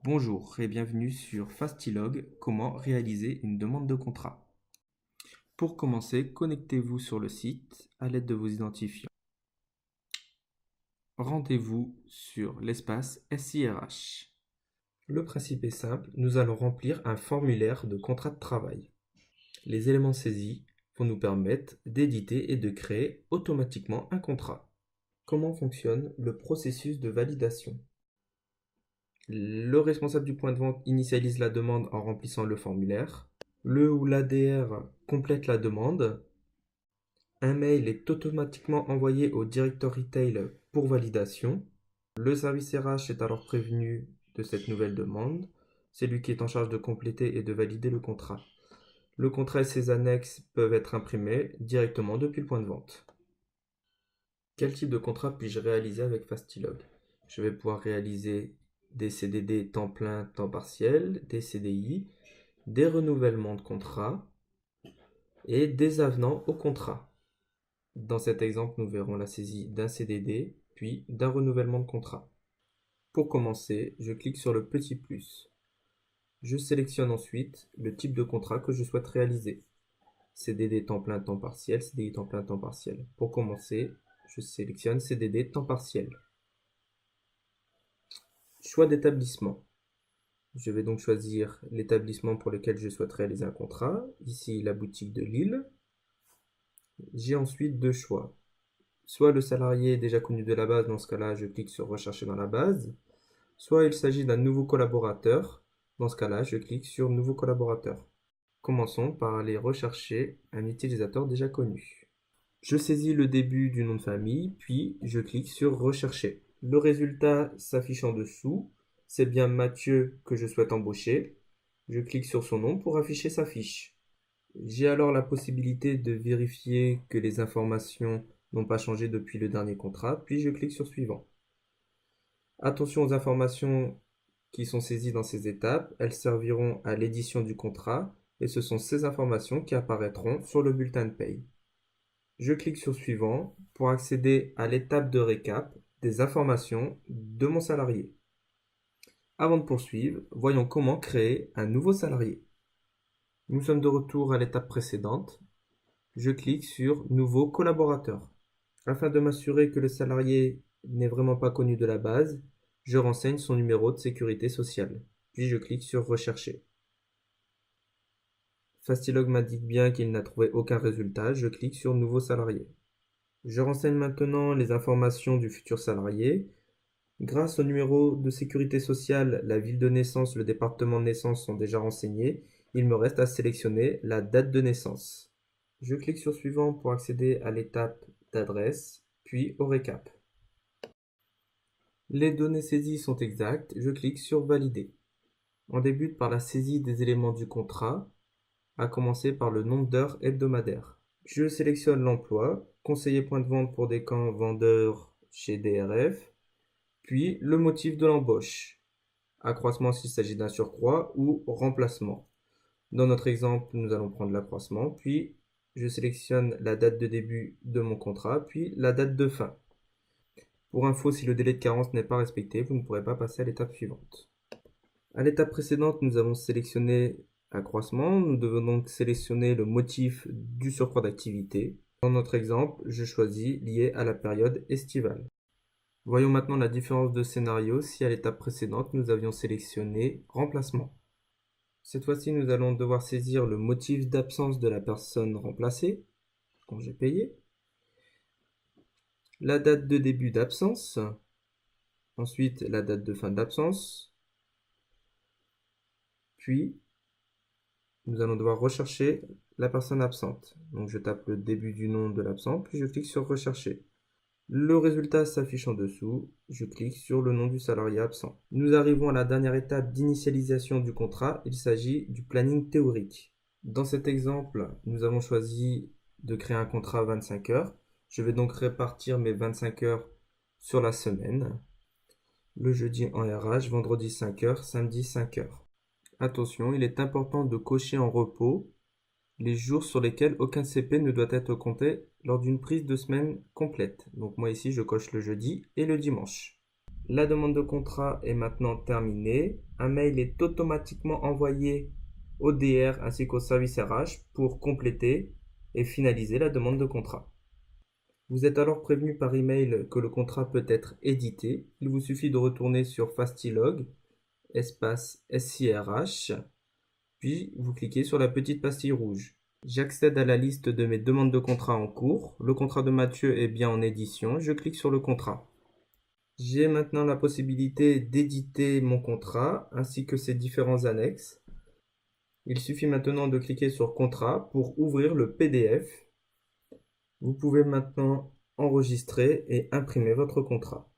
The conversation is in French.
Bonjour et bienvenue sur Fastilog, comment réaliser une demande de contrat. Pour commencer, connectez-vous sur le site à l'aide de vos identifiants. Rendez-vous sur l'espace SIRH. Le principe est simple, nous allons remplir un formulaire de contrat de travail. Les éléments saisis vont nous permettre d'éditer et de créer automatiquement un contrat. Comment fonctionne le processus de validation? Le responsable du point de vente initialise la demande en remplissant le formulaire. Le ou l'ADR complète la demande. Un mail est automatiquement envoyé au directeur retail pour validation. Le service RH est alors prévenu de cette nouvelle demande. C'est lui qui est en charge de compléter et de valider le contrat. Le contrat et ses annexes peuvent être imprimés directement depuis le point de vente. Quel type de contrat puis-je réaliser avec Fastilog? Je vais pouvoir réaliser des CDD temps plein, temps partiel, des CDI, des renouvellements de contrat et des avenants au contrat. Dans cet exemple, nous verrons la saisie d'un CDD, puis d'un renouvellement de contrat. Pour commencer, je clique sur le petit plus. Je sélectionne ensuite le type de contrat que je souhaite réaliser. CDD temps plein, temps partiel, CDI temps plein, temps partiel. Pour commencer, je sélectionne CDD temps partiel. Choix d'établissement. Je vais donc choisir l'établissement pour lequel je souhaite réaliser un contrat. Ici, la boutique de Lille. J'ai ensuite deux choix. Soit le salarié est déjà connu de la base, dans ce cas-là, je clique sur Rechercher dans la base. Soit il s'agit d'un nouveau collaborateur. Dans ce cas-là, je clique sur Nouveau collaborateur. Commençons par aller rechercher un utilisateur déjà connu. Je saisis le début du nom de famille, puis je clique sur Rechercher. Le résultat s'affiche en dessous. C'est bien Mathieu que je souhaite embaucher. Je clique sur son nom pour afficher sa fiche. J'ai alors la possibilité de vérifier que les informations n'ont pas changé depuis le dernier contrat, puis je clique sur Suivant. Attention aux informations qui sont saisies dans ces étapes, elles serviront à l'édition du contrat et ce sont ces informations qui apparaîtront sur le bulletin de paye. Je clique sur Suivant pour accéder à l'étape de récap des informations de mon salarié. Avant de poursuivre, voyons comment créer un nouveau salarié. Nous sommes de retour à l'étape précédente. Je clique sur Nouveau collaborateur. Afin de m'assurer que le salarié n'est vraiment pas connu de la base, je renseigne son numéro de sécurité sociale. Puis je clique sur Rechercher. Fastilog m'indique bien qu'il n'a trouvé aucun résultat. Je clique sur Nouveau salarié. Je renseigne maintenant les informations du futur salarié. Grâce au numéro de sécurité sociale, la ville de naissance, le département de naissance sont déjà renseignés. Il me reste à sélectionner la date de naissance. Je clique sur Suivant pour accéder à l'étape d'adresse, puis au récap. Les données saisies sont exactes, je clique sur Valider. On débute par la saisie des éléments du contrat, à commencer par le nombre d'heures hebdomadaires. Je sélectionne l'emploi, conseiller point de vente pour des camps vendeurs chez DRF, puis le motif de l'embauche, accroissement s'il s'agit d'un surcroît ou remplacement. Dans notre exemple, nous allons prendre l'accroissement, puis je sélectionne la date de début de mon contrat, puis la date de fin. Pour info, si le délai de carence n'est pas respecté, vous ne pourrez pas passer à l'étape suivante. À l'étape précédente, nous avons sélectionné accroissement. Nous devons donc sélectionner le motif du surcroît d'activité. Dans notre exemple, je choisis lié à la période estivale. Voyons maintenant la différence de scénario si à l'étape précédente, nous avions sélectionné remplacement. Cette fois-ci, nous allons devoir saisir le motif d'absence de la personne remplacée, congé payé, la date de début d'absence, ensuite la date de fin d'absence, puis nous allons devoir rechercher la personne absente. Donc je tape le début du nom de l'absent, puis je clique sur Rechercher. Le résultat s'affiche en dessous, je clique sur le nom du salarié absent. Nous arrivons à la dernière étape d'initialisation du contrat, il s'agit du planning théorique. Dans cet exemple, nous avons choisi de créer un contrat à 25 heures. Je vais donc répartir mes 25 heures sur la semaine. Le jeudi en RH, vendredi 5 heures, samedi 5 heures. Attention, il est important de cocher en repos les jours sur lesquels aucun CP ne doit être compté lors d'une prise de semaine complète. Donc moi ici, je coche le jeudi et le dimanche. La demande de contrat est maintenant terminée. Un mail est automatiquement envoyé au DR ainsi qu'au service RH pour compléter et finaliser la demande de contrat. Vous êtes alors prévenu par email que le contrat peut être édité. Il vous suffit de retourner sur Fastilog, espace SIRH, puis vous cliquez sur la petite pastille rouge. J'accède à la liste de mes demandes de contrat en cours. Le contrat de Mathieu est bien en édition. Je clique sur le contrat. J'ai maintenant la possibilité d'éditer mon contrat ainsi que ses différents annexes. Il suffit maintenant de cliquer sur Contrat pour ouvrir le PDF. Vous pouvez maintenant enregistrer et imprimer votre contrat.